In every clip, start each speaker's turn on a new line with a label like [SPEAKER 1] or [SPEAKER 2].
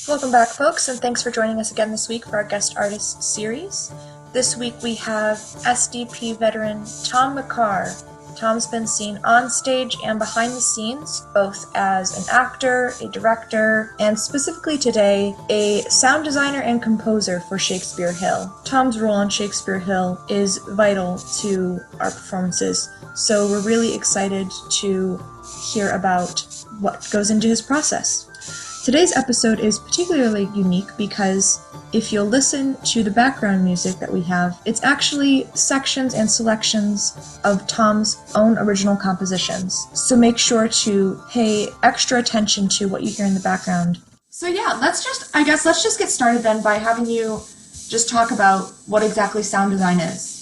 [SPEAKER 1] Welcome back, folks, and thanks for joining us again this week for our Guest Artist series. This week we have SDP veteran Tom Makar. Tom's been seen on stage and behind the scenes, both as an actor, a director, and specifically today, a sound designer and composer for Shakespeare Hill. Tom's role on Shakespeare Hill is vital to our performances, so we're really excited to hear about what goes into his process. Today's episode is particularly unique because if you'll listen to the background music that we have, it's actually sections and selections of Tom's own original compositions. So make sure to pay extra attention to what you hear in the background. So yeah, let's just get started then by having you just talk about what exactly sound design is.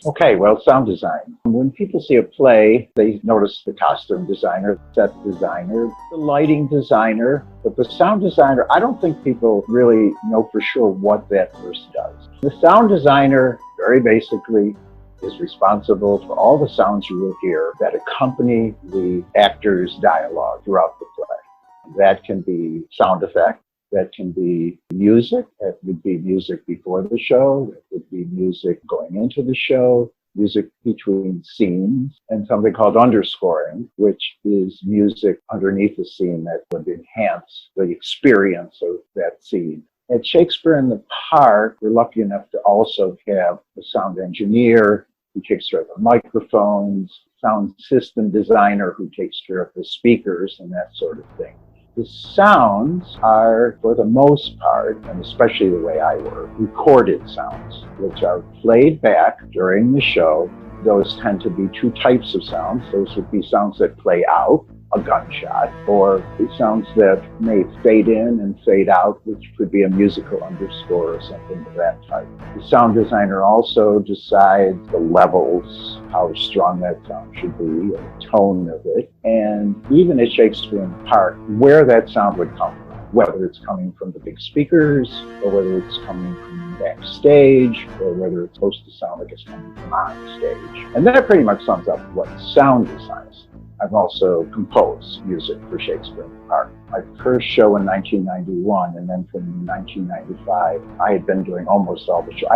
[SPEAKER 2] Okay, well, sound design. When people see a play, they notice the costume designer, set designer, the lighting designer, but the sound designer, I don't think people really know for sure what that person does. The sound designer, very basically, is responsible for all the sounds you will hear that accompany the actor's dialogue throughout the play. That can be sound effects. That can be music. That would be music before the show. It would be music going into the show, music between scenes, and something called underscoring, which is music underneath the scene that would enhance the experience of that scene. At Shakespeare in the Park, we're lucky enough to also have a sound engineer who takes care of the microphones, sound system designer who takes care of the speakers and that sort of thing. The sounds are, for the most part, and especially the way I work, recorded sounds, which are played back during the show. Those tend to be two types of sounds. Those would be sounds that play out, a gunshot, or sounds that may fade in and fade out, which could be a musical underscore or something of that type. The sound designer also decides the levels, how strong that sound should be, the tone of it, and even at Shakespeare in the Park, where that sound would come from, whether it's coming from the big speakers, or whether it's coming from backstage, or whether it's supposed to sound like it's coming from on stage. And that pretty much sums up what sound design is. I've also composed music for Shakespeare in the Park. My first show in 1991, and then from 1995, I had been doing almost all the shows.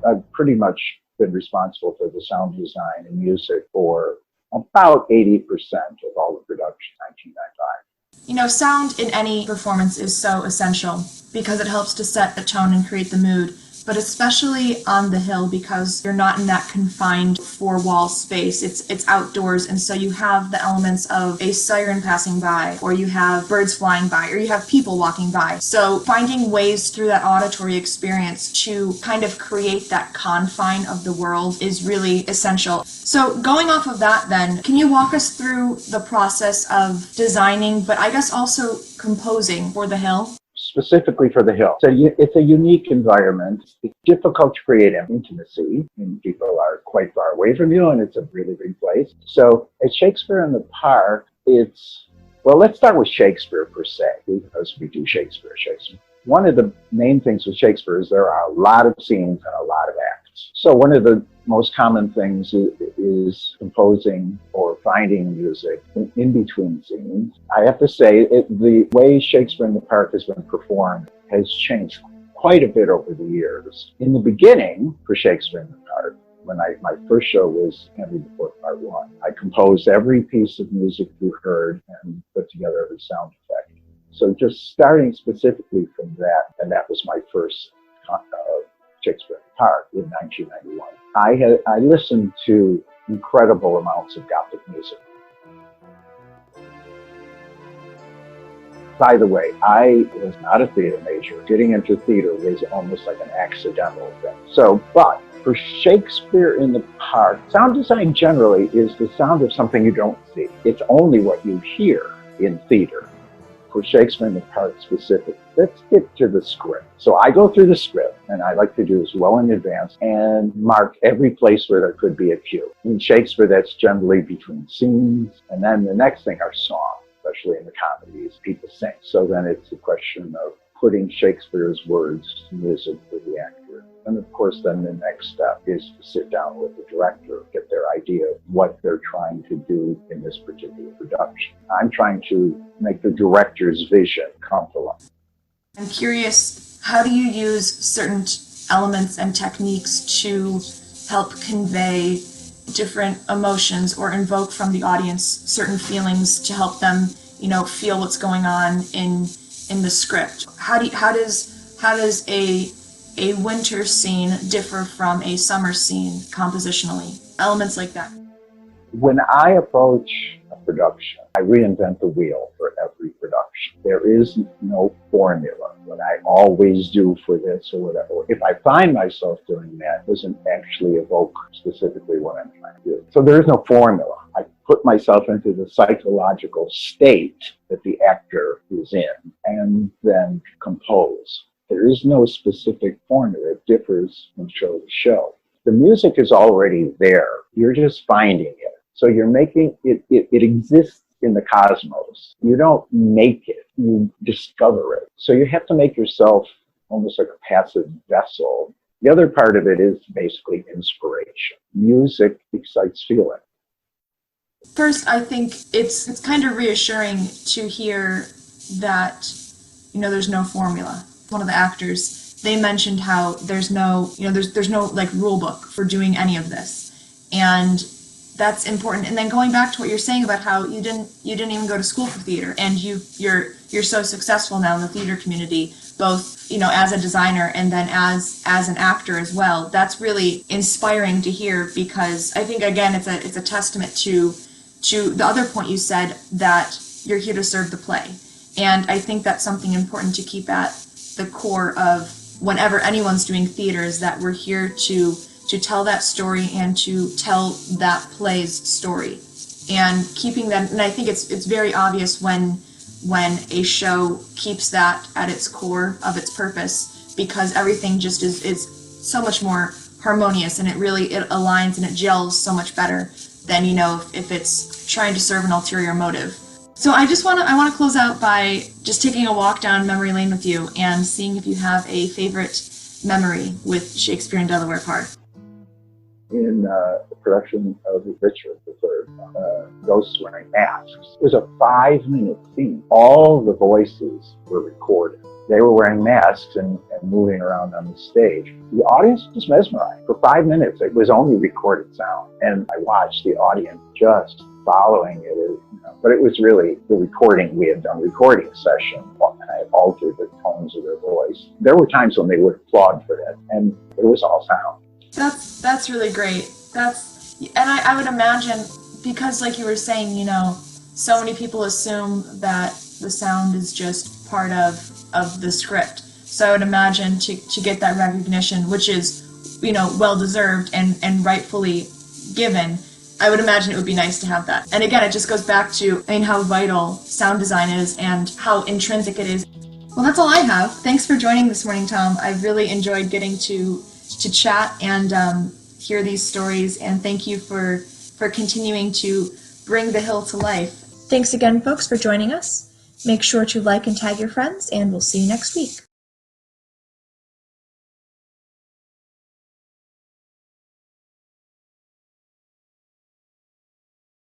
[SPEAKER 2] I've pretty much been responsible for the sound design and music for about 80% of all the production in 1995.
[SPEAKER 1] You know, sound in any performance is so essential because it helps to set the tone and create the mood, but especially on the hill because you're not in that confined four-wall space. It's outdoors, and so you have the elements of a siren passing by, or you have birds flying by, or you have people walking by. So finding ways through that auditory experience to kind of create that confine of the world is really essential. So going off of that then, can you walk us through the process of designing, but I guess also composing for the hill?
[SPEAKER 2] Specifically for the Hill. So it's a unique environment. It's difficult to create intimacy, and people are quite far away from you, and it's a really big place. So at Shakespeare in the Park, let's start with Shakespeare per se, because we do Shakespeare. One of the main things with Shakespeare is there are a lot of scenes and a lot of acts. So one of the most common things is composing or finding music in between scenes. I have to say, the way Shakespeare in the Park has been performed has changed quite a bit over the years. In the beginning, for Shakespeare in the Park, when my first show was Henry IV Part 1, I composed every piece of music you heard and put together every sound effect. So just starting specifically from that, and that was my first Shakespeare in the Park in 1991. I listened to incredible amounts of Gothic music. By the way, I was not a theater major. Getting into theater was almost like an accidental thing. But for Shakespeare in the Park, sound design generally is the sound of something you don't see. It's only what you hear in theater. For Shakespeare in the Park specific, let's get to the script. So I go through the script, and I like to do this well in advance and mark every place where there could be a cue. In Shakespeare, that's generally between scenes, and then the next thing are songs, especially in the comedies, people sing. So then it's a question of putting Shakespeare's words to music for the actor. And of course, then the next step is to sit down with the director, get their idea of what they're trying to do in this particular production. I'm trying to make the director's vision come to life.
[SPEAKER 1] I'm curious, how do you use certain elements and techniques to help convey different emotions or invoke from the audience certain feelings to help them, feel what's going on in the script? How does a winter scene differ from a summer scene compositionally? Elements like that.
[SPEAKER 2] When I approach a production, I reinvent the wheel for every production. There is no formula, what I always do for this or whatever. If I find myself doing that, it doesn't actually evoke specifically what I'm trying to do. So there is no formula. I put myself into the psychological state that the actor is in and then compose. There is no specific formula. It differs from show to show. The music is already there. You're just finding it. So you're making it, it exists in the cosmos. You don't make it, you discover it. So you have to make yourself almost like a passive vessel. The other part of it is basically inspiration. Music excites feeling.
[SPEAKER 1] First, I think it's kind of reassuring to hear that, there's no formula. One of the actors, they mentioned how there's no, there's no like rule book for doing any of this. And that's important. And then going back to what you're saying about how you didn't even go to school for theater, and you're so successful now in the theater community, both as a designer and then as an actor as well. That's really inspiring to hear, because I think again it's a testament to the other point you said, that you're here to serve the play. And I think that's something important to keep at the core of whenever anyone's doing theater, is that we're here to tell that story and to tell that play's story, and keeping that. And I think it's very obvious when a show keeps that at its core of its purpose, because everything just is so much more harmonious, and it aligns and it gels so much better than if it's trying to serve an ulterior motive. So I want to close out by just taking a walk down memory lane with you and seeing if you have a favorite memory with Shakespeare in Delaware Park.
[SPEAKER 2] In the production of Richard III, ghosts wearing masks. It was a 5-minute scene. All the voices were recorded. They were wearing masks and moving around on the stage. The audience was mesmerized. For 5 minutes, it was only recorded sound. And I watched the audience just following it. But it was really the recording. We had done recording session, and I altered the tones of their voice. There were times when they would applaud for that, and it was all sound.
[SPEAKER 1] That's really great. And I would imagine, because like you were saying, so many people assume that the sound is just part of the script. So I would imagine to get that recognition, which is, well deserved and rightfully given, I would imagine it would be nice to have that. And again, it just goes back to how vital sound design is and how intrinsic it is. Well, that's all I have. Thanks for joining this morning, Tom. I really enjoyed getting to chat and hear these stories, and thank you for continuing to bring the Hill to life. Thanks again, folks, for joining us. Make sure to like and tag your friends, and we'll see you next week.